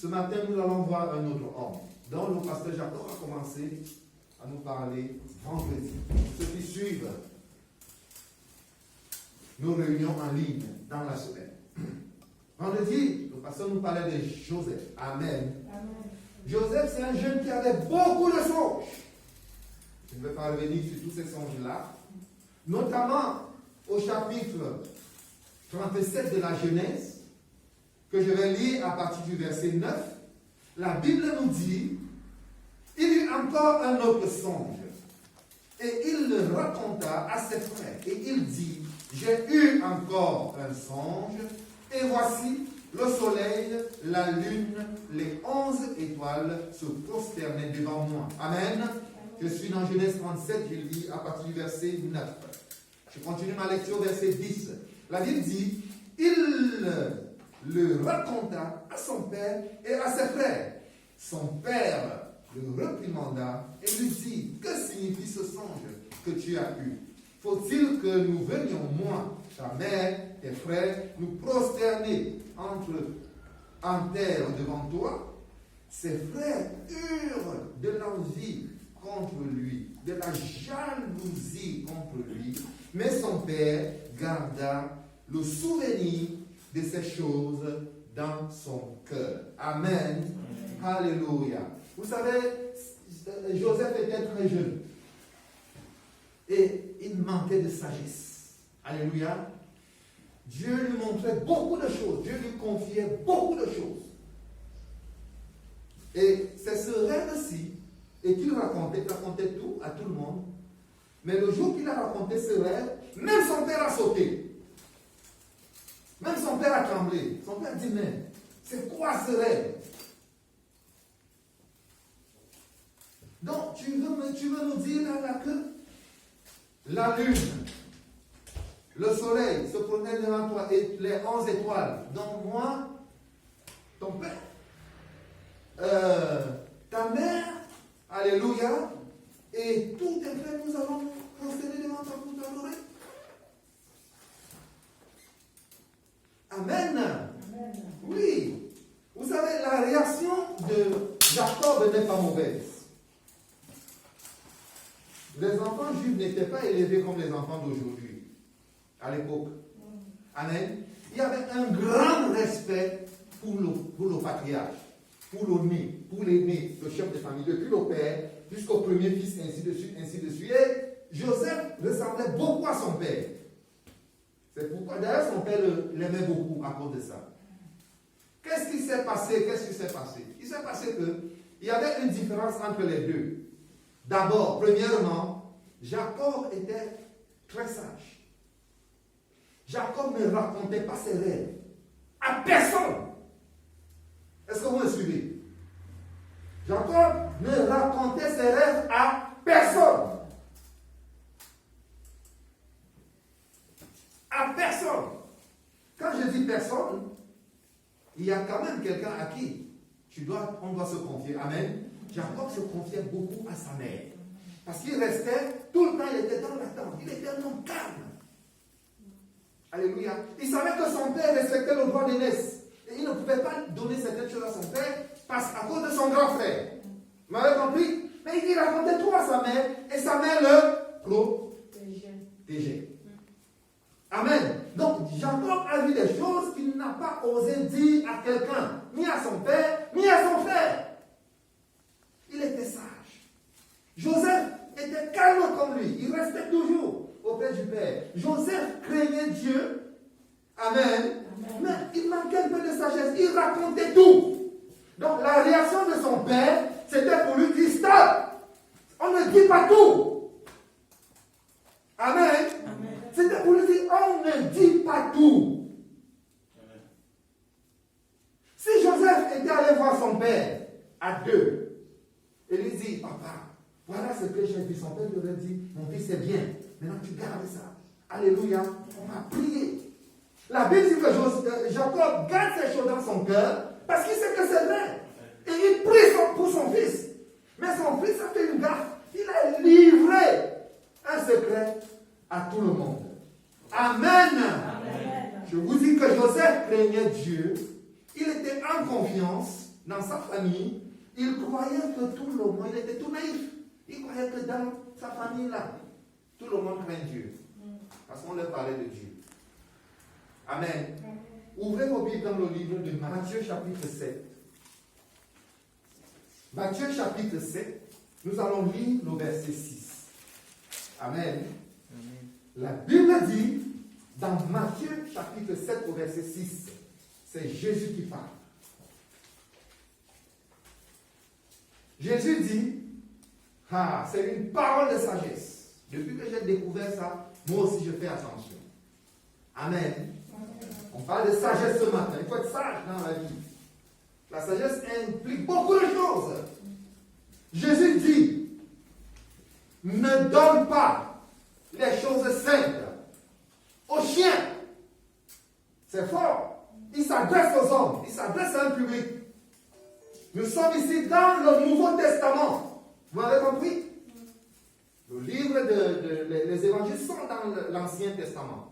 Ce matin, nous allons voir un autre homme dont le pasteur Jacob a commencé à nous parler vendredi. Ceux qui suivent nos réunions en ligne dans la semaine. Vendredi, le pasteur nous parlait de Joseph. Amen. Amen. Joseph, c'est un jeune qui avait beaucoup de songes. Je ne vais pas revenir sur tous ces songes-là. Notamment au chapitre 37 de la Genèse, que je vais lire à partir du verset 9. La Bible nous dit, il y eut encore un autre songe. Et il le raconta à ses frères. Et il dit, j'ai eu encore un songe, et voici le soleil, la lune, les 11 étoiles se prosternaient devant moi. Amen. Je suis dans Genèse 37, je lis à partir du verset 9. Je continue ma lecture au verset 10. La Bible dit, il le raconta à son père et à ses frères. Son père le réprimanda et lui dit, que signifie ce songe que tu as eu? Faut-il que nous venions, moi, ta mère, tes frères, nous prosterner en terre devant toi? Ses frères eurent de l'envie contre lui, de la jalousie contre lui, mais son père garda le souvenir de ces choses dans son cœur. Amen. Alléluia. Vous savez, Joseph était très jeune et il manquait de sagesse. Alléluia. Dieu lui montrait beaucoup de choses. Dieu lui confiait beaucoup de choses. Et c'est ce rêve-ci, et qu'il racontait tout à tout le monde. Mais le jour qu'il a raconté ce rêve, même son père a sauté. Même son père a tremblé. Son père dit, mais c'est quoi ce rêve? Donc, tu veux nous dire là que la lune, le soleil se promenait devant toi et les 11 étoiles. Donc, moi, ton père, ta mère, alléluia, et tous tes frères, nous allons prosterner devant toi pour t'adorer. Amen. Amen. Oui. Vous savez, la réaction de Jacob n'est pas mauvaise. Les enfants juifs n'étaient pas élevés comme les enfants d'aujourd'hui, à l'époque. Amen. Il y avait un grand respect pour le patriarche, pour l'aîné, le chef de famille, depuis le père jusqu'au premier fils, ainsi de suite, ainsi de suite. Et Joseph ressemblait beaucoup à son père. C'est pourquoi, d'ailleurs, son père l'aimait beaucoup à cause de ça. Qu'est-ce qui s'est passé? Il s'est passé qu'il y avait une différence entre les deux. D'abord, premièrement, Jacob était très sage. Jacob ne racontait pas ses rêves à personne. Est-ce que vous me suivez? Jacob ne racontait ses rêves à personne. À personne. Quand je dis personne, il y a quand même quelqu'un à qui on doit se confier. Amen. Jacob se confiait beaucoup à sa mère. Parce qu'il restait, tout le temps, il était dans l'attente. Il était un homme calme. Alléluia. Il savait que son père respectait le droit d'aînesse. Et il ne pouvait pas donner certaines choses à son père à cause de son grand frère. Vous m'avez compris? Mais il racontait tout à sa mère et sa mère le protégeait. Amen. Donc, Jacob a vu des choses qu'il n'a pas osé dire à quelqu'un, ni à son père, ni à son frère. Il était sage. Joseph était calme comme lui. Il restait toujours auprès du Père. Joseph craignait Dieu. Amen. Amen. Mais il manquait un peu de sagesse. Il racontait tout. Donc la réaction de son père, c'était pour lui dire stop. On ne dit pas tout. Amen. Amen. C'était pour lui dire on ne dit pas tout. Amen. Si Joseph était allé voir son père à deux, et lui dit, papa, voilà ce que j'ai vu. Son père lui aurait dit, mon fils, c'est bien. Maintenant, tu gardes ça. Alléluia. On va prier. La Bible dit que Jacob garde ces choses dans son cœur parce qu'il sait que c'est vrai. Et il prie pour son fils. Mais son fils a fait une gaffe. Il a livré un secret à tout le monde. Amen. Amen. Je vous dis que Joseph craignait Dieu. Il était en confiance. dans sa famille, il croyait que tout le monde, il était tout naïf. Il croyait que dans sa famille là, tout le monde craint Dieu. Parce qu'on leur parlait de Dieu. Amen. Ouvrez vos Bibles dans le livre de Matthieu chapitre 7. Matthieu chapitre 7, nous allons lire le verset 6. Amen. Amen. La Bible dit, dans Matthieu chapitre 7 au verset 6, c'est Jésus qui parle. Jésus dit, c'est une parole de sagesse. Depuis que j'ai découvert ça, moi aussi je fais attention. Amen. On parle de sagesse ce matin. Il faut être sage dans la vie. La sagesse implique beaucoup de choses. Jésus dit, ne donne pas les choses simples aux chiens. C'est fort. Il s'adresse aux hommes. Il s'adresse à un public. Nous sommes ici dans le Nouveau Testament. Vous m'avez compris? Le livre les évangiles sont dans l'Ancien Testament.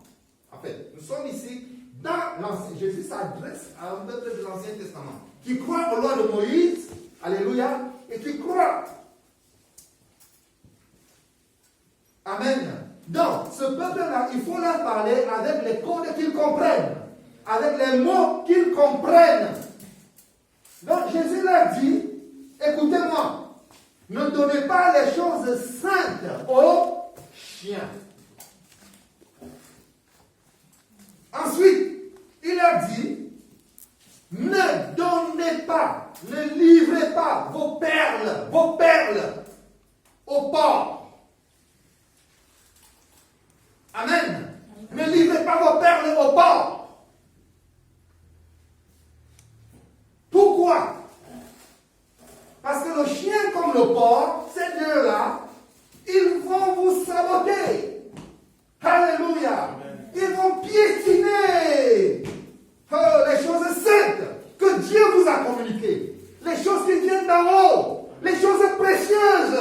En fait, nous sommes ici dans l'Ancien. Jésus s'adresse à un peuple de l'Ancien Testament qui croit aux lois de Moïse, alléluia, et qui croit. Amen. Donc, ce peuple-là, il faut leur parler avec les codes qu'ils comprennent, avec les mots qu'ils comprennent. Donc, Jésus leur dit, écoutez-moi, ne donnez pas les choses saintes aux chiens. Ensuite, il a dit, ne donnez pas, ne livrez pas vos perles aux porcs. Amen. Ne livrez pas vos perles aux porcs. Pourquoi? Parce que le chien comme le porc, ces deux-là, ils vont vous saboter. Alléluia. Ils vont piétiner les choses saintes que Dieu vous a communiquées. Les choses qui viennent d'en haut. Les choses précieuses.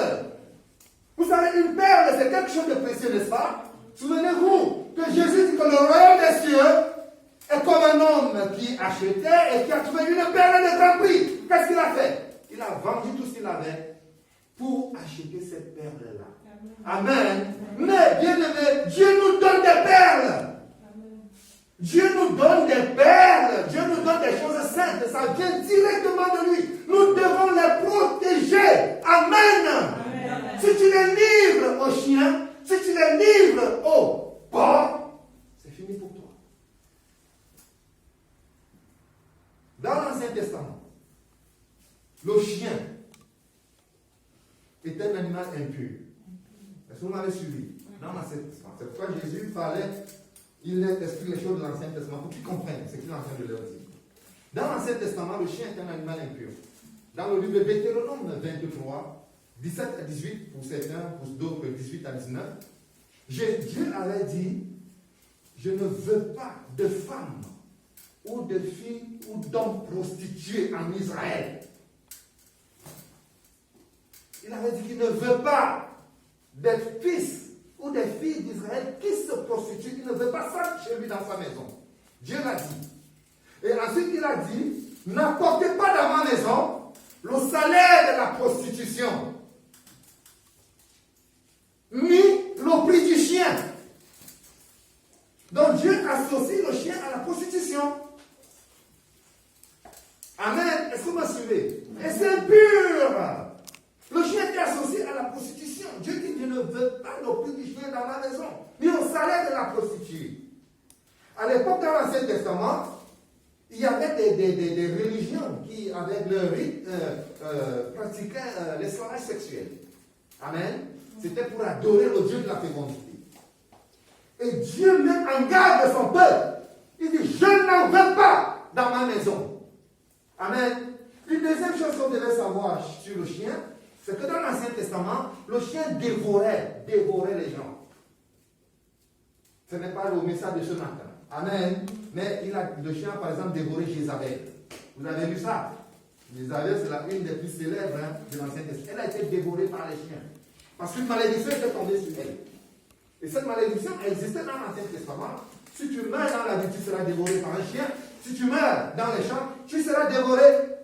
Vous savez, une perle, c'est quelque chose de précieux, n'est-ce pas? Souvenez-vous que Jésus dit que le royaume des cieux est comme un homme qui achetait et qui a trouvé une perle de grand prix. Qu'est-ce qu'il a fait? Il a vendu tout ce qu'il avait pour acheter cette perle-là. Amen. Mais, bien aimé, Dieu nous donne des perles. Dieu nous donne des perles. Dieu nous donne des choses saintes. Ça vient directement de lui. Nous devons les protéger. Amen. Si tu les livres aux chiens, si tu les livres aux porcs, c'est fini pour toi. Dans l'Ancien Testament, le chien est un animal impur. Est-ce que vous m'avez suivi? Dans l'Ancien Testament. C'est pourquoi Jésus parlait, il explique les choses de l'Ancien Testament pour qu'ils comprennent ce qu'il est en train de leur dire. Dans l'Ancien Testament, le chien est un animal impur. Dans le livre de Deutéronome 23, 17 à 18 pour certains, pour d'autres 18 à 19, Dieu avait dit, je ne veux pas de femmes ou de filles ou d'hommes prostitués en Israël. Il avait dit qu'il ne veut pas des fils ou des filles d'Israël qui se prostituent. Il ne veut pas ça chez lui dans sa maison. Dieu l'a dit. Et ensuite il a dit, n'apportez pas dans ma maison le salaire de la prostitution, ni le prix du chien. Donc Dieu associe le chien à la prostitution. Amen. Est-ce que vous me suivez? Et c'est impur. Le chien est associé à la prostitution. Dieu dit, je ne veux pas le prix du chien dans ma maison, ni au salaire de la prostituée. À l'époque, dans l'Ancien Testament, il y avait des religions qui, avec leur rite, pratiquaient l'esclavage sexuel. Amen. C'était pour adorer le Dieu de la fécondité. Et Dieu met en garde son peuple. Il dit, je n'en veux pas dans ma maison. Amen. Une deuxième chose qu'on devait savoir sur le chien, c'est que dans l'Ancien Testament, le chien dévorait les gens. Ce n'est pas le message de ce matin. Amen. Mais le chien, par exemple, dévoré Jézabel. Vous avez vu ça? Jézabel, c'est une des plus célèbres de l'Ancien Testament. Elle a été dévorée par les chiens. Parce qu'une malédiction était tombée sur elle. Et cette malédiction existait dans l'Ancien Testament. Si tu meurs dans la vie, tu seras dévoré par un chien. Si tu meurs dans les champs, tu seras dévoré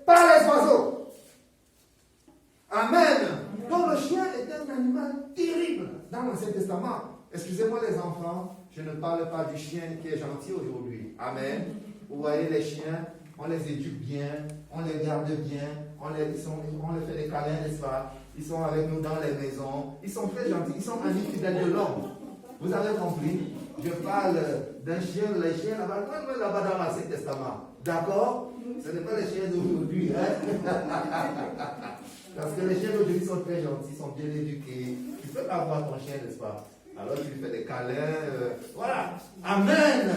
par les oiseaux. Amen. Donc le chien est un animal terrible dans l'Ancien Testament. Excusez-moi les enfants, je ne parle pas du chien qui est gentil aujourd'hui. Amen. Vous voyez les chiens, on les éduque bien, on les garde bien, on les fait des câlins, n'est-ce pas? Ils sont avec nous dans les maisons, ils sont très gentils, ils sont amis fidèles de l'homme. Vous avez compris? Je parle d'un chien, les chiens là-bas dans l'Ancien Testament. D'accord? Ce n'est pas les chiens d'aujourd'hui. Hein? Parce que les chiens d'aujourd'hui sont très gentils, sont bien éduqués. Tu peux avoir ton chien, n'est-ce pas? Alors tu lui fais des câlins. Voilà. Amen.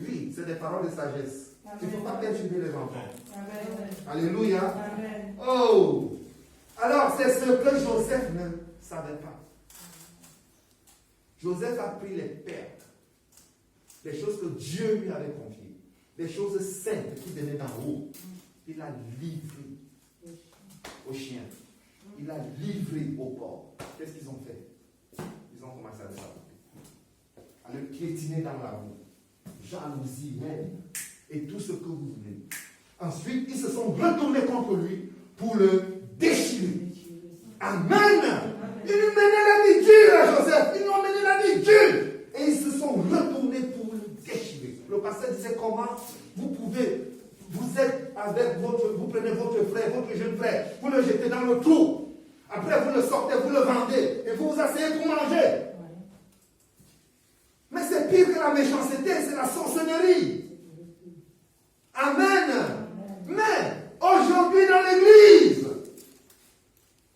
Oui, c'est des paroles de sagesse. Il ne faut pas perturber les enfants. Amen. Alléluia. Amen. Oh. Alors c'est ce que Joseph ne savait pas. Joseph a pris les pertes, les choses que Dieu lui avait confiées, les choses saintes qui venaient d'en haut. Il a livré aux chiens. Il a livré aux porcs. Qu'est-ce qu'ils ont fait? Ils ont commencé à le saboter, à le piétiner dans la roue. Jalousie, haine, et tout ce que vous voulez. Ensuite, ils se sont retournés contre lui pour le déchirer. Amen. Ils lui menaient la vie dure à Joseph. Ils lui ont mené la vie dure. Et ils se sont retournés pour le déchirer. Le pasteur disait comment vous pouvez, vous êtes avec vous prenez votre frère, votre jeune frère, vous le jetez dans le trou. Après, vous le sortez, vous le vendez et vous vous asseyez pour manger. Mais c'est pire que la méchanceté, c'est la sorcellerie. Amen. Mais aujourd'hui dans l'église,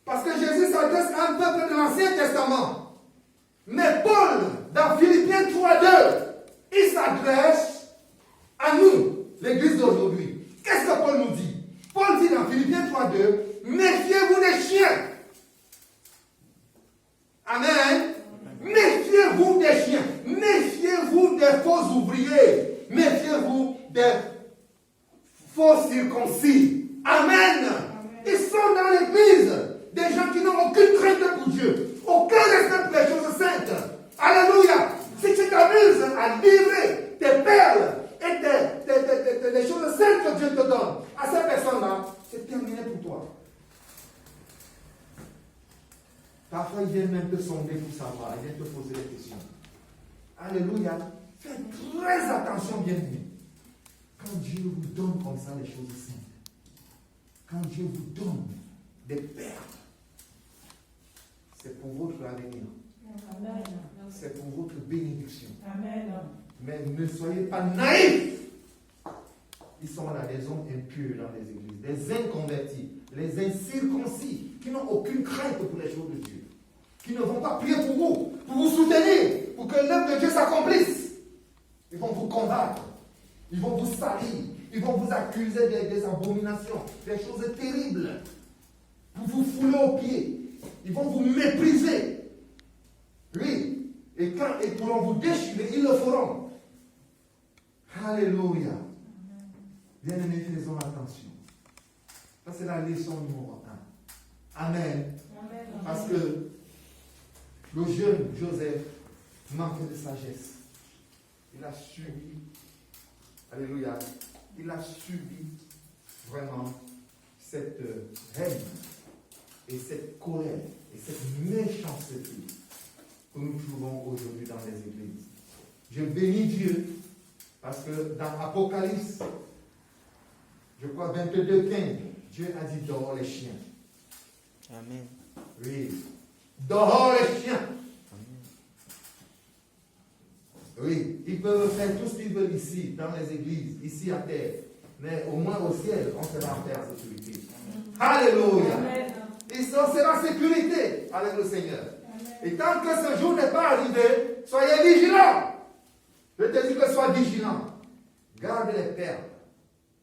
parce que Jésus s'adresse à un peuple de l'Ancien Testament, mais Paul, dans Philippiens 3:2, il s'adresse à nous, l'église d'aujourd'hui. Qu'est-ce que Paul nous dit? Paul dit dans Philippiens 3:2, méfiez-vous des chiens. Amen. Méfiez-vous des chiens. Méfiez-vous des faux ouvriers. Méfiez-vous des faux circoncis. Amen. Ils sont dans l'église. Des gens qui n'ont aucune crainte pour Dieu. Aucun respect pour les choses saintes. Alléluia. Si tu t'amuses à livrer tes perles et les choses saintes que Dieu te donne à ces personnes-là, c'est terminé pour toi. Parfois, ils viennent même te sonder pour savoir, ils viennent te poser des questions. Alléluia. Faites très attention, bien-aimés. Quand Dieu vous donne comme ça les choses saintes, quand Dieu vous donne des perles, c'est pour votre avenir. Amen. C'est pour votre bénédiction. Amen. Mais ne soyez pas naïfs. Ils sont là des hommes impurs dans les églises, des inconvertis, les incirconcis, qui n'ont aucune crainte pour les choses de Dieu, qui ne vont pas prier pour vous soutenir, pour que l'œuvre de Dieu s'accomplisse. Ils vont vous combattre, ils vont vous salir, ils vont vous accuser des abominations, des choses terribles, pour vous fouler aux pieds, ils vont vous mépriser. Oui, et quand ils pourront vous déchirer, ils le feront. Alléluia. Bien-aimés, faisons attention. Ça, c'est la leçon numéro 1. Amen. Amen. Parce que le jeune Joseph manquait de sagesse. Il a subi, alléluia, il a subi vraiment cette haine et cette colère et cette méchanceté que nous trouvons aujourd'hui dans les églises. Je bénis Dieu parce que dans Apocalypse, je crois 22:15, Dieu a dit dehors les chiens. Amen. Oui. Dehors les chiens. Amen. Oui, ils peuvent faire tout ce qu'ils veulent ici, dans les églises, ici à terre. Mais au moins au ciel, on sera en paix en sécurité. Alléluia. Amen. Ils sont en sécurité avec le Seigneur. Amen. Et tant que ce jour n'est pas arrivé, soyez vigilants. Je te dis que sois vigilant. Garde les perles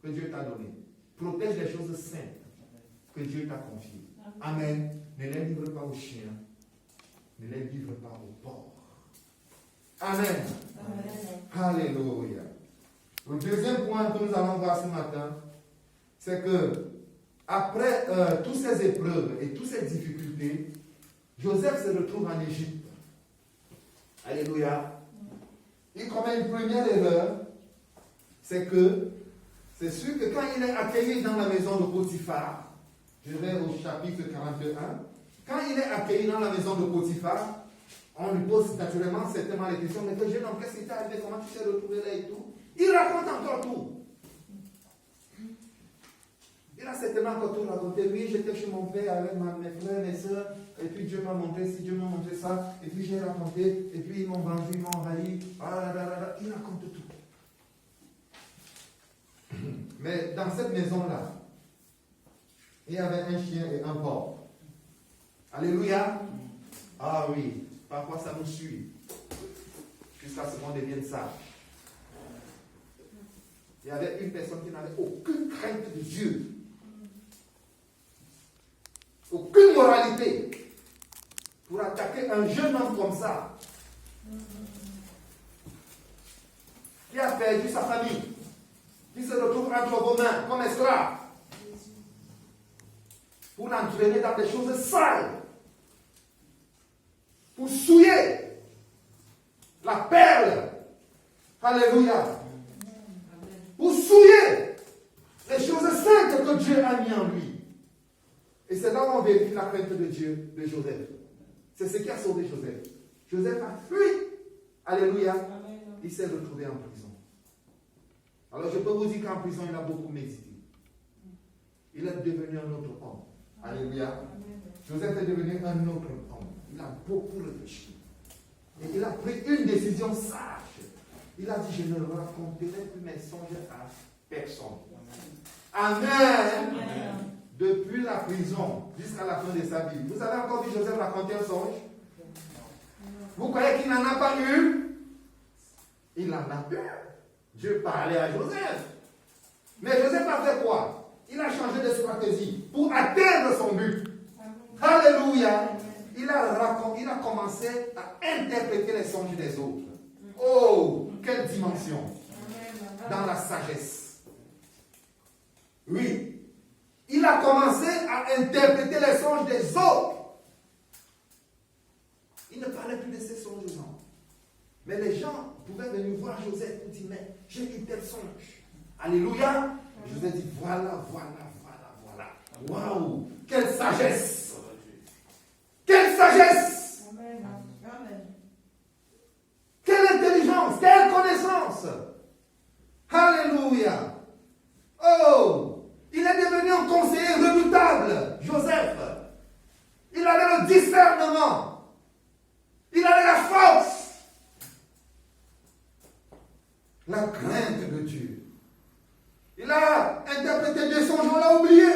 que Dieu t'a données. Protège les choses saintes que Dieu t'a confiées. Amen. Ne les livre pas aux chiens. Ne les livre pas aux porcs. Amen. Amen. Alléluia. Le deuxième point que nous allons voir ce matin, c'est que après toutes ces épreuves et toutes ces difficultés, Joseph se retrouve en Égypte. Alléluia. Il commet une première erreur, c'est c'est sûr que quand il est accueilli dans la maison de Potiphar, je vais au chapitre 41, quand il est accueilli dans la maison de Potiphar, on lui pose naturellement certainement les questions, mais jeune homme, qu'est-ce qui t'est arrivé, comment tu t'es retrouvé là et tout. Il raconte encore tout. Il a certainement encore tout raconté. Oui, j'étais chez mon père avec mes frères, mes soeurs, et puis Dieu m'a montré ci, Dieu m'a montré ça, et puis j'ai raconté, et puis ils m'ont vendu, ils m'ont envahi. Il raconte tout. Mais dans cette maison-là, il y avait un chien et un porc. Alléluia. Ah oui, parfois ça nous suit. Jusqu'à ce qu'on devienne sage. Il y avait une personne qui n'avait aucune crainte de Dieu. Aucune moralité. Pour attaquer un jeune homme comme ça. Qui a perdu sa famille. Qui se retrouve entre vos mains comme esclave. Pour l'entraîner dans des choses sales. Pour souiller la perle. Alléluia. Pour souiller les choses saintes que Dieu a mis en lui. Et c'est là où on vérifie la crainte de Dieu de Joseph. C'est ce qui a sauvé Joseph. Joseph a fui. Alléluia. Il s'est retrouvé en prison. Alors je peux vous dire qu'en prison, il a beaucoup médité. Il est devenu un autre homme. Alléluia. Joseph est devenu un autre homme. Il a beaucoup réfléchi. Et il a pris une décision sage. Il a dit, je ne raconterai plus mes songes à personne. Amen. Amen. Depuis la prison jusqu'à la fin de sa vie. Vous avez encore vu Joseph raconter un songe? Vous croyez qu'il n'en a pas eu? Il en a eu. Dieu parlait à Joseph. Mais Joseph a fait quoi? Il a changé de stratégie pour atteindre son but. Alléluia. Il a commencé à interpréter les songes des autres. Oh, quelle dimension! Dans la sagesse. Oui. Il a commencé à interpréter les songes des autres. Il ne parlait plus de ses songes, non. Mais les gens pouvaient venir voir Joseph et dire, mais j'ai eu tel songe. Alléluia. Joseph dit, voilà. Waouh! Quelle sagesse! Quelle sagesse! Amen. Quelle intelligence! Quelle connaissance! Alléluia! Oh! Il est devenu un conseiller redoutable, Joseph. Il avait le discernement. Il avait la force. La crainte de Dieu. Il a interprété des songes, on l'a oublié.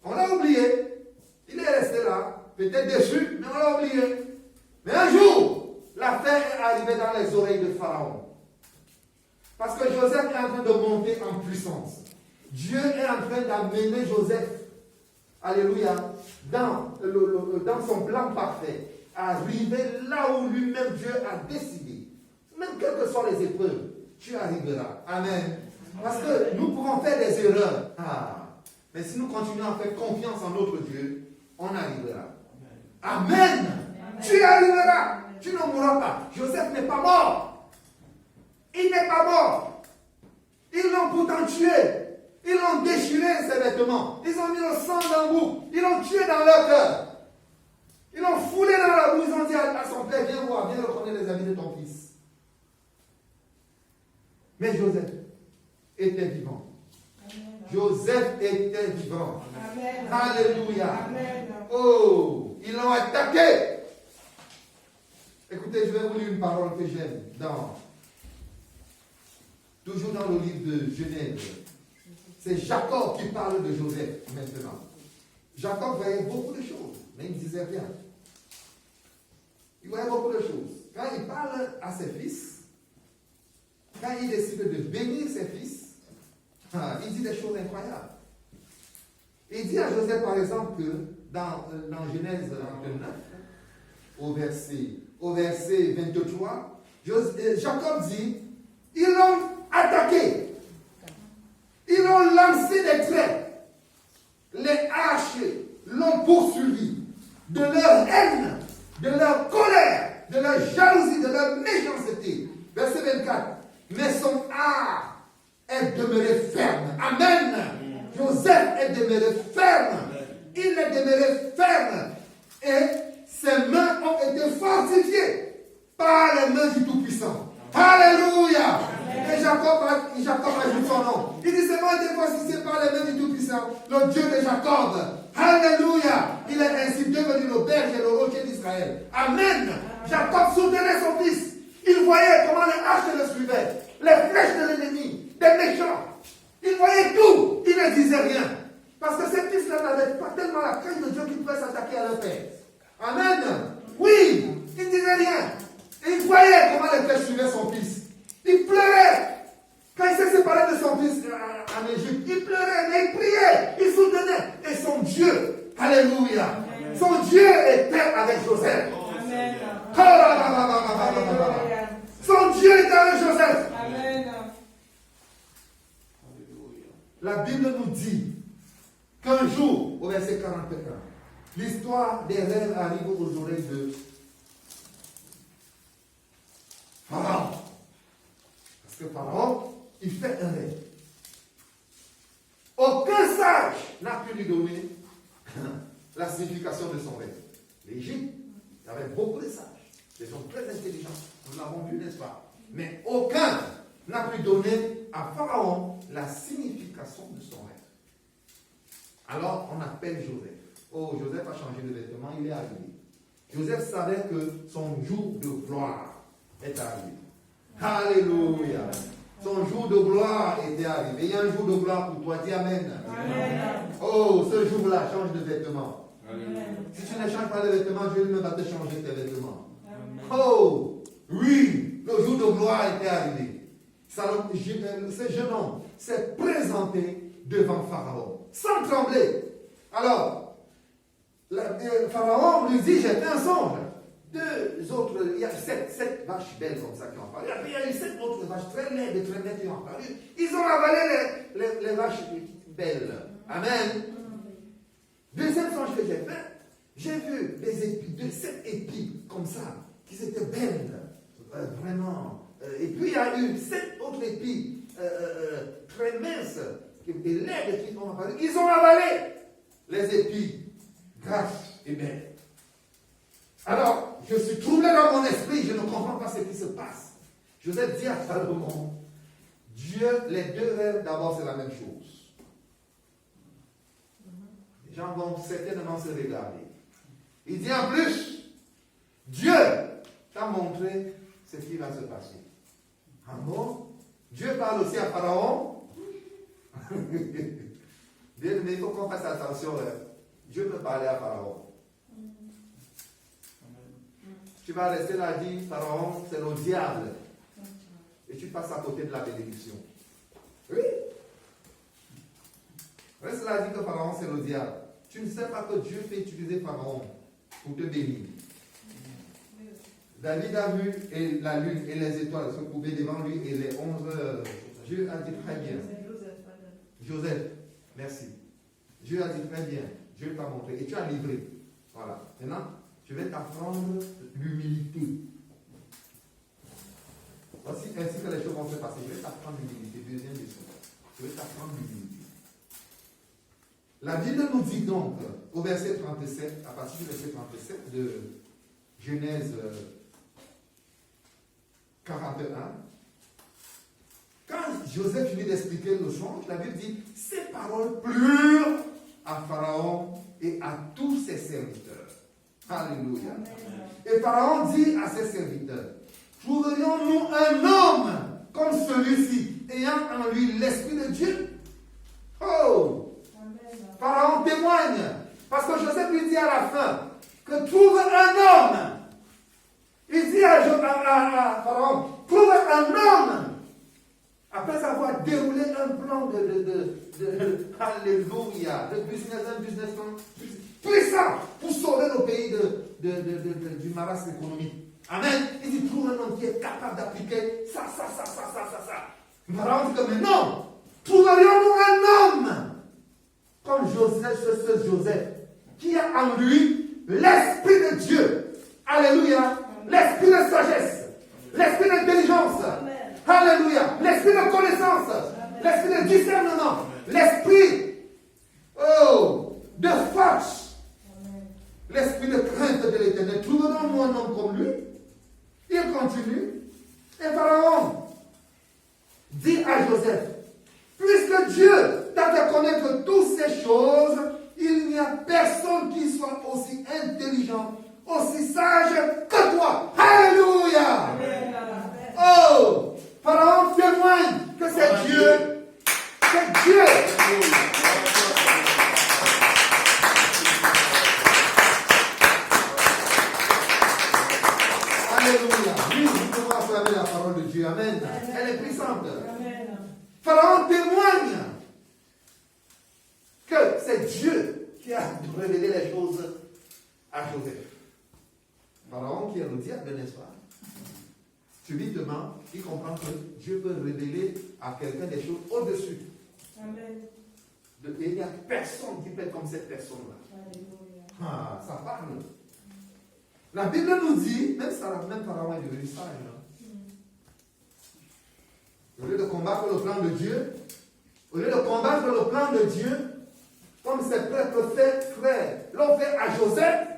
On l'a oublié. Il est resté là, peut-être déçu, mais on l'a oublié. Mais un jour, l'affaire est arrivée dans les oreilles de Pharaon. Parce que Joseph est en train de monter en puissance. Dieu est en train d'amener Joseph, alléluia, dans son plan parfait, à arriver là où lui-même Dieu a décidé. Même quelles que soient les épreuves, tu arriveras. Amen. Parce que nous pouvons faire des erreurs. Mais si nous continuons à faire confiance en notre Dieu, on arrivera. Amen. Amen. Tu arriveras. Tu ne mourras pas. Joseph n'est pas mort. Il n'est pas mort. Ils l'ont pourtant tué. Ils l'ont déchiré ses vêtements. Ils ont mis le sang dans le bout. Ils l'ont tué dans leur cœur. Ils l'ont foulé dans la boue. Ils ont dit à son père, viens voir, viens reconnaître les amis de ton fils. Mais Joseph était vivant. Amen. Joseph était vivant. Amen. Alléluia. Amen. Oh, ils l'ont attaqué. Écoutez, je vais vous lire une parole que j'aime. Toujours dans le livre de Genèse. C'est Jacob qui parle de Joseph maintenant. Jacob voyait beaucoup de choses, mais il ne disait rien. Il voyait beaucoup de choses. Quand il parle à ses fils, quand il décide de bénir ses fils, il dit des choses incroyables. Il dit à Joseph, par exemple, que dans Genèse 29, au verset 23, Jacob dit, ils l'ont attaqué. Ils ont lancé des traits. Les haches l'ont poursuivi. De leur haine, de leur colère, de leur jalousie, de leur méchanceté. Verset 24. Mais son art est est demeuré ferme. Amen. Joseph est demeuré ferme. Il est demeuré ferme. Et ses mains ont été fortifiées par les mains du Tout-Puissant. Alléluia. Et Jacob ajoute son nom. Il dit, ses mains ont été fortifiées par les mains du Tout-Puissant, le Dieu de Jacob. Alléluia. Il est ainsi devenu le berger et le rocher d'Israël. Amen. Jacob soutenait son fils. Il voyait comment les haches le suivaient, les flèches de l'ennemi, des méchants. Il voyait tout. Il ne disait rien. Parce que ces fils-là n'avaient pas tellement la crainte de Dieu qu'ils pouvaient s'attaquer à leur père. Amen. Oui, il ne disait rien. Et il voyait comment les flèches suivaient son fils. Il pleurait. Quand il s'est séparé de son fils en Égypte, il pleurait, mais il priait, il soutenait. Et son Dieu, alléluia, amen. Son Dieu était avec Joseph. Amen. Son Dieu était avec Joseph. Amen. La Bible nous dit qu'un jour, au verset 41, l'histoire des rêves arrive aux oreilles de Pharaon. Parce que Pharaon, il fait un rêve. Aucun sage n'a pu lui donner la signification de son rêve. L'Égypte, il y avait beaucoup de sages. Ils sont très intelligents. Nous l'avons vu, n'est-ce pas? Mais aucun n'a pu donner à Pharaon la signification de son rêve. Alors, on appelle Joseph. Oh, Joseph a changé de vêtements, il est arrivé. Joseph savait que son jour de gloire est arrivé. Alléluia. Son jour de gloire était arrivé. Il y a un jour de gloire pour toi. Dis Amen. Amen. Oh, ce jour-là, change de vêtements. Amen. Si tu ne changes pas de vêtements, Dieu lui-même va te changer tes vêtements. Amen. Oh, oui, le jour de gloire était arrivé. Ce jeune homme s'est présenté devant Pharaon, sans trembler. Alors, Pharaon lui dit, j'ai fait un songe. Deux autres, il y a sept vaches belles comme ça qui ont apparu. Après, il y a eu 7 autres vaches très laides, très nettes qui ont apparu. Ils ont avalé les vaches belles. Amen. Deuxième songe que j'ai vu des épis, 7 épis comme ça, qui étaient belles, vraiment. Et puis il y a eu 7 autres épis très minces, des laides qui ont apparu. Ils ont avalé les épis grasses et belles. Alors, je suis troublé dans mon esprit, je ne comprends pas ce qui se passe. Joseph dit à Salomon, Dieu, les deux rêves, d'abord c'est la même chose. Les gens vont certainement se regarder. Il dit en plus, Dieu t'a montré ce qui va se passer. Ah bon? Dieu parle aussi à Pharaon. Bien, mais il faut qu'on fasse attention. Dieu peut parler à Pharaon. Tu vas rester là et dire, Pharaon, c'est le diable. Et tu passes à côté de la bénédiction. Oui. Reste là et dis que Pharaon, c'est le diable. Tu ne sais pas que Dieu fait utiliser Pharaon pour te bénir. David a vu la lune et les étoiles se couper devant lui et les 11 heures. Dieu a dit très bien. Joseph, merci. Dieu a dit très bien. Dieu t'a montré. Et tu as livré. Voilà. Maintenant, je vais t'apprendre l'humilité. Voici ainsi que les choses vont se passer. Je vais t'apprendre l'humilité. Deuxième leçon. Je vais t'apprendre l'humilité. La Bible nous dit donc, au verset 37, à partir du verset 37 de Genèse 41, quand Joseph finit d'expliquer le songe, la Bible dit, ces paroles plurent à Pharaon et à tous ses serviteurs. Alléluia. Et Pharaon dit à ses serviteurs, trouverions-nous un homme comme celui-ci, ayant en lui l'Esprit de Dieu? Oh! Amen. Pharaon témoigne, parce que Joseph lui dit à la fin, que trouve un homme. Il dit à Pharaon, trouve un homme. Après avoir déroulé un plan alléluia, un business puissant pour sauver le pays du marasme économique. Amen. Il dit, trouve un homme qui est capable d'appliquer ça. Pharaon dit que mais non, trouverions-nous un homme comme Joseph, ce Joseph, qui a en lui l'Esprit de Dieu. Alléluia. L'Esprit de sagesse, l'Esprit d'intelligence. Alléluia. L'Esprit de connaissance, l'Esprit l'Éternel, trouverons-nous un homme comme lui? Il continue. Et Pharaon dit à Joseph, puisque Dieu t'a fait connaître toutes ces choses, il n'y a personne qui soit aussi intelligent, aussi sage que toi. Alléluia. Oh, Pharaon témoigne que c'est Dieu. C'est Dieu. Alléluia. Oui, nous pouvons acclamer la parole de Dieu. Amen. Elle est puissante. Pharaon témoigne que c'est Dieu qui a révélé les choses à Joseph. Pharaon qui est le diable, n'est-ce pas? Subitement, il comprend que Dieu peut révéler à quelqu'un des choses au-dessus. Amen. Et il n'y a personne qui peut être comme cette personne-là. Ah, ça parle. La Bible nous dit, même Pharaon est devenu sage. Au lieu de combattre le plan de Dieu, comme ses propres frères l'ont fait à Joseph,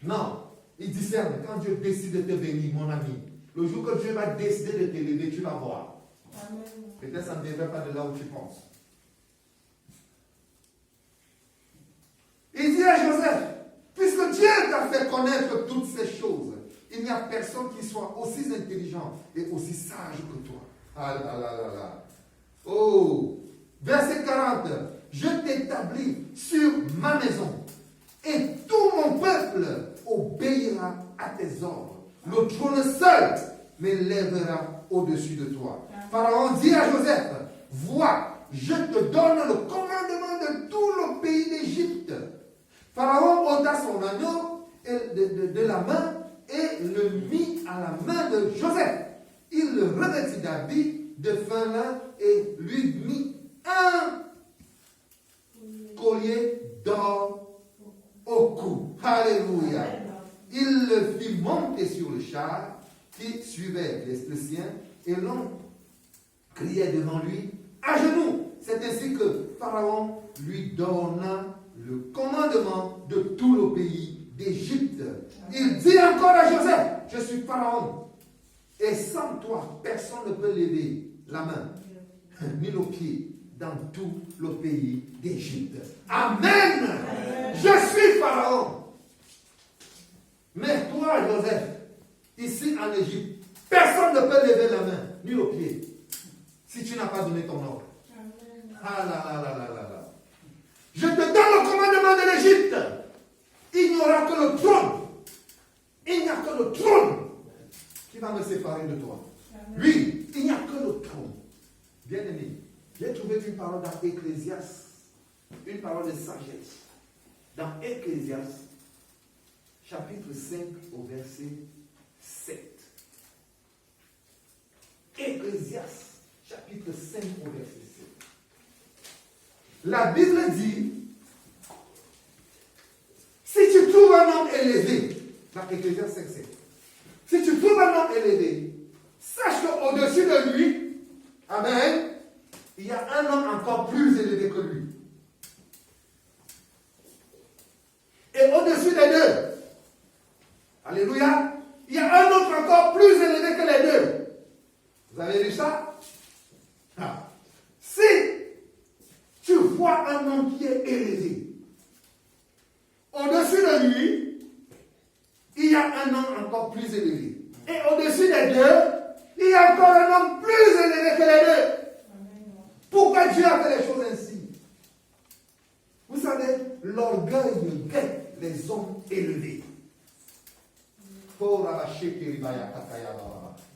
non, il discerne. Quand Dieu décide de te bénir, mon ami, le jour que Dieu va décider de t'élever, tu vas voir. Peut-être ça ne devrait pas de là où tu penses. Il dit à Joseph, puisque Dieu t'a fait connaître toutes ces choses, il n'y a personne qui soit aussi intelligent et aussi sage que toi. Ah là là là là. Oh, verset 40. Je t'établis sur ma maison et tout mon peuple obéira à tes ordres. Le trône seul m'élèvera au-dessus de toi. Pharaon dit à Joseph, vois, je te donne le commandement de tout le pays d'Égypte. Pharaon ôta son anneau de la main et le mit à la main de Joseph. Il le revêtit d'habits de fin lin et lui mit un collier d'or au cou. Alléluia. Il le fit monter sur le char qui suivait le sien et l'on criait devant lui à genoux. C'est ainsi que Pharaon lui donna le commandement de tout le pays d'Égypte. Il dit encore à Joseph, je suis Pharaon, et sans toi, personne ne peut lever la main, ni le pied, dans tout le pays d'Égypte. Amen. Je suis Pharaon. Mais toi, Joseph, ici en Égypte, personne ne peut lever la main, ni le pied, si tu n'as pas donné ton ordre. Ah là là là là là là. Je te donne le commandement de l'Égypte. Il n'y aura que le trône. Il n'y a que le trône qui va me séparer de toi. Oui, il n'y a que le trône. Bien-aimé, j'ai trouvé une parole dans Ecclésiaste, une parole de sagesse. Dans Ecclésiaste, chapitre 5 au verset 7. Ecclésiaste, chapitre 5 au verset 7. La Bible dit, si tu trouves un homme élevé, dans Ecclésiaste 5, 7, si tu trouves un homme élevé, sache qu'au-dessus de lui, amen, il y a un homme encore plus élevé que lui. Et au-dessus des deux, alléluia, il y a un autre encore plus élevé que les deux. Vous avez lu ça? Ah. Si tu vois un homme qui est élevé, au-dessus de lui, il y a un homme encore plus élevé. Et au-dessus des deux, il y a encore un homme plus élevé que les deux. Pourquoi Dieu a fait les choses ainsi? Vous savez, l'orgueil guette les hommes élevés.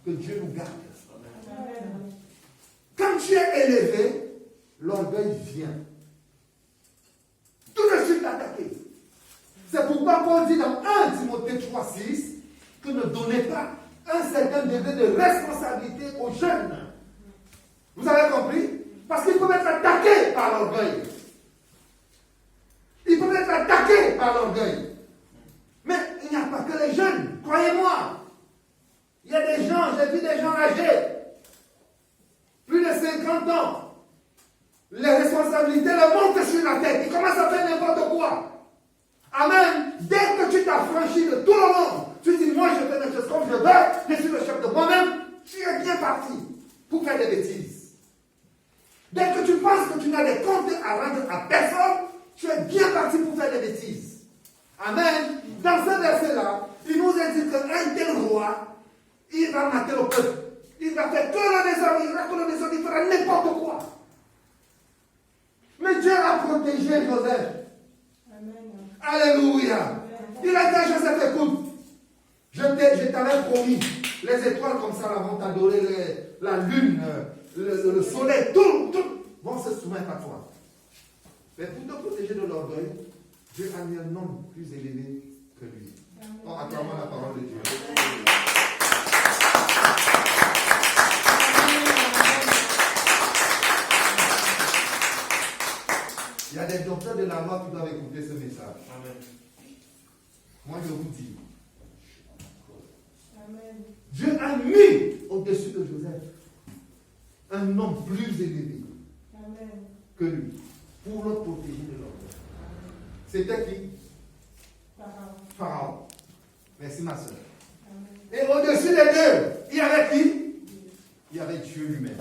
Que Dieu nous garde. Quand tu es élevé, l'orgueil vient tout de suite attaquer. C'est pourquoi Paul dit dans 1 Timothée 3,6 que ne donnez pas un certain degré de responsabilité aux jeunes. Vous avez compris? Parce qu'ils peuvent être attaqués par l'orgueil. Ils peuvent être attaqués par l'orgueil. Mais il n'y a pas que les jeunes, croyez-moi. Il y a des gens, j'ai vu des gens âgés, plus de 50 ans. Les responsabilités leur montent sur la tête. Ils commencent à faire n'importe quoi. Amen. Dès que t'affranchis de tout le monde. Tu dis, moi je fais des choses comme je veux, je suis le chef de moi-même. Tu es bien parti pour faire des bêtises. Dès que tu penses que tu n'as des comptes à rendre à personne, tu es bien parti pour faire des bêtises. Amen. Dans ce verset-là, il nous indique qu'un tel roi, il va mater le peuple. Il va faire que le désordre, il va que le désordre, il fera n'importe quoi. Mais Dieu a protégé Joseph. Amen. Alléluia. Amen. Il a dit à Joseph, écoute, je t'avais promis les étoiles comme ça là, vont t'adorer, la lune, le soleil, tout vont se soumettre à toi. Mais pour te protéger de l'orgueil, Dieu a mis un homme plus élevé que lui. Oh, acclamons la parole de Dieu. Il y a des docteurs de la loi qui doivent écouter ce message. Amen. Moi, je vous dis. Amen. Dieu a mis au-dessus de Joseph un homme plus élevé que lui pour le protéger de l'orgueil. C'était qui? Pharaon. Merci, ma soeur. Et au-dessus des deux, il y avait qui? Il y avait Dieu lui-même.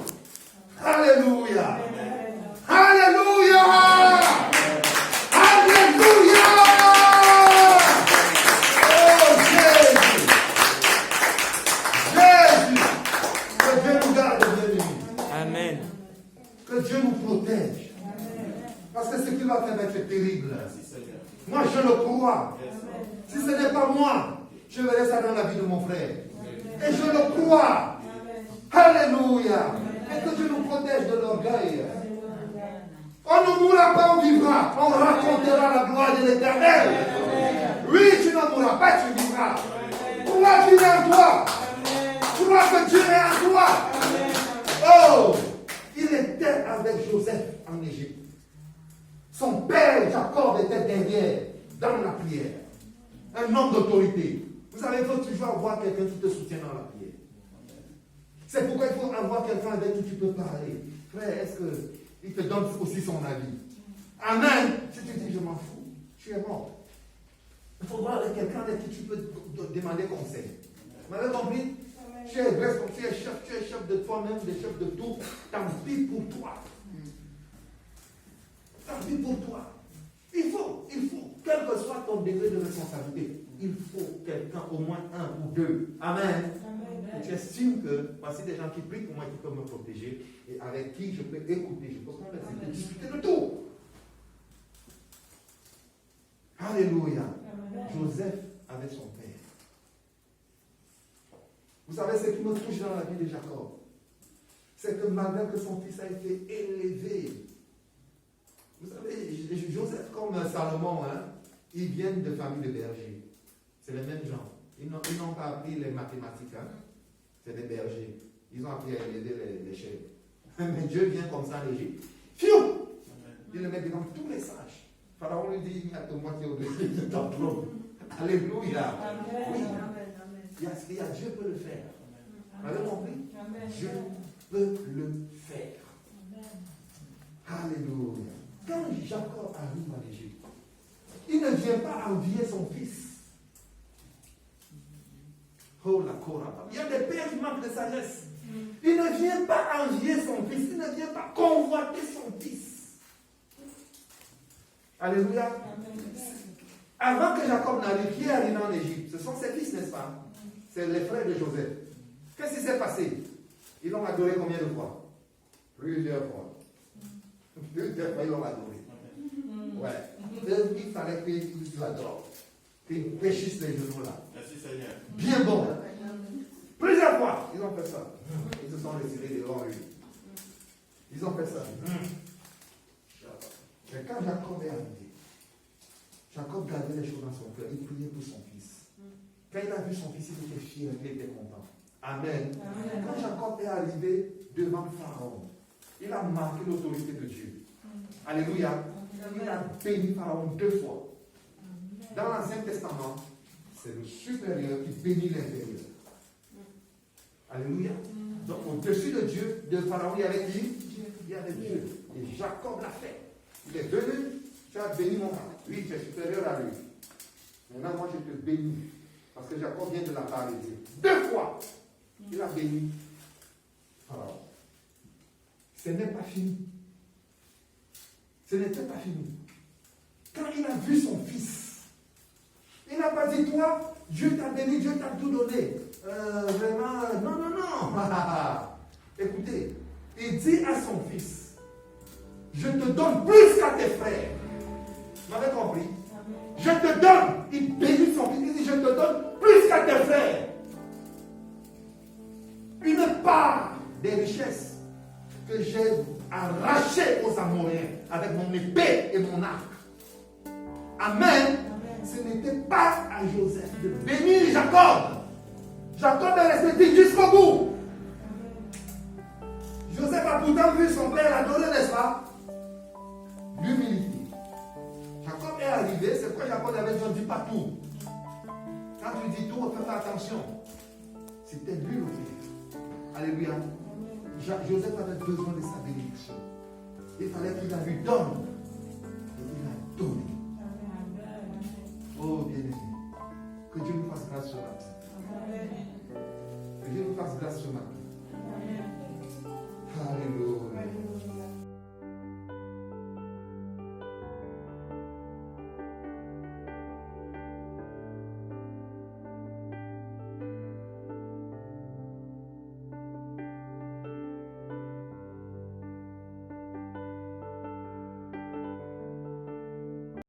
Alléluia. Amen. Alléluia. Alléluia. Oh Jésus. Jésus. Que Dieu nous garde, bien-aimés. Amen. Que Dieu nous protège. Amen. Parce que ce qu'il va faire va être terrible. Moi, je le crois. Si ce n'est pas moi, je verrai ça dans la vie de mon frère. Et je le crois. Alléluia. Et que Dieu nous protège de l'orgueil. On ne mourra pas, on vivra. On racontera la gloire de l'Éternel. Oui, tu ne mourras pas, tu vivras. Crois qu'il est en toi. Crois que Dieu est en toi. Oh, il était avec Joseph en Égypte. Son père Jacob était derrière, dans la prière. Un homme d'autorité. Vous savez, il faut toujours avoir quelqu'un qui te soutient dans la prière. C'est pourquoi il faut avoir quelqu'un avec qui tu peux parler. Frère, est-ce qu'il te donne aussi son avis? Amen. Si tu dis, je m'en fous, tu es mort. Il faut voir avec quelqu'un avec qui tu peux demander conseil. Vous m'avez compris? Tu es chef de toi-même, tu es chef de tout. Tant pis pour toi. Tant pis pour toi. Il faut, quel que soit ton degré de responsabilité, il faut quelqu'un, au moins un ou deux. Amen. Amen. Tu estimes que voici des gens qui prient pour moi, qui peuvent me protéger et avec qui je peux écouter, je peux converser, discuter de tout. Alléluia. Amen. Joseph avait son père. Vous savez ce qui me touche dans la vie de Jacob? C'est que malgré que son fils a été élevé, vous savez, Joseph comme Salomon, ils viennent de familles de bergers. C'est les mêmes gens. Ils n'ont pas appris les mathématiques. C'est des bergers. Ils ont appris à élever les chèvres. Mais Dieu vient comme ça en Égypte. Fiou! Il le met devant tous les sages. Pharaon lui dit, il n'y a que moi qui ai au-dessus de ton trône. Alléluia. Oui. Il y a Dieu peut le faire. Vous avez compris? Dieu peut le faire. Alléluia. Quand Jacob arrive en Égypte, il ne vient pas envier son fils. Oh la Koraba. Il y a des pères qui manquent de sagesse. Il ne vient pas envier son fils. Il ne vient pas convoiter son fils. Alléluia. Avant que Jacob n'arrive, qui est arrivé en Égypte? Ce sont ses fils, n'est-ce pas? C'est les frères de Joseph. Qu'est-ce qui s'est passé? Ils l'ont adoré combien de fois? Plusieurs fois. Plusieurs fois, ils l'ont adoré. Ouais. Il fallait qu'ils l'adorent. Qu'ils péchissent les genoux là. Merci Seigneur. Bien bon. Plusieurs fois, ils ont fait ça. Ils se sont retirés devant lui. Ils ont fait ça. Mais quand Jacob est arrivé, Jacob gardait les choses dans son cœur. Il priait pour son fils. Quand il a vu son fils, il était fier, il était content. Amen. Amen. Quand Jacob est arrivé devant Pharaon, il a marqué l'autorité de Dieu. Alléluia. Il a béni Pharaon 2 fois. Dans l'Ancien Testament, c'est le supérieur qui bénit l'inférieur. Alléluia. Donc au-dessus de Dieu, de Pharaon, il y avait qui? Il y avait Dieu. Et Jacob l'a fait. Il est venu, tu as béni mon frère. Oui, tu es supérieur à lui. Maintenant, moi, je te bénis. Parce que Jacob vient de la paralysie. 2 fois, il a béni Pharaon. Ce n'est pas fini. Ce n'était pas fini. Quand il a vu son fils, il n'a pas dit, toi, Dieu t'a béni, Dieu t'a tout donné. Vraiment, non, non, non. Écoutez, il dit à son fils, je te donne plus qu'à tes frères. Vous m'avez compris? Je te donne. Il bénit son fils, il dit, je te donne plus qu'à tes frères. Une part des richesses que j'ai arrachées aux Amoréens avec mon épée et mon arc. Amen. Ce n'était pas à Joseph de bénir Jacob. Jacob est resté digne jusqu'au bout. Joseph a pourtant vu son père adorer, n'est-ce pas? L'humilité. Jacob est arrivé, c'est quoi Jacob avait dit, on ne dit pas tout. Quand tu dis tout, fais attention. C'était lui le père. Alléluia. Joseph avait besoin de sa bénédiction. Il fallait qu'il la lui donne. Et il a donné. Oh bien-aimé.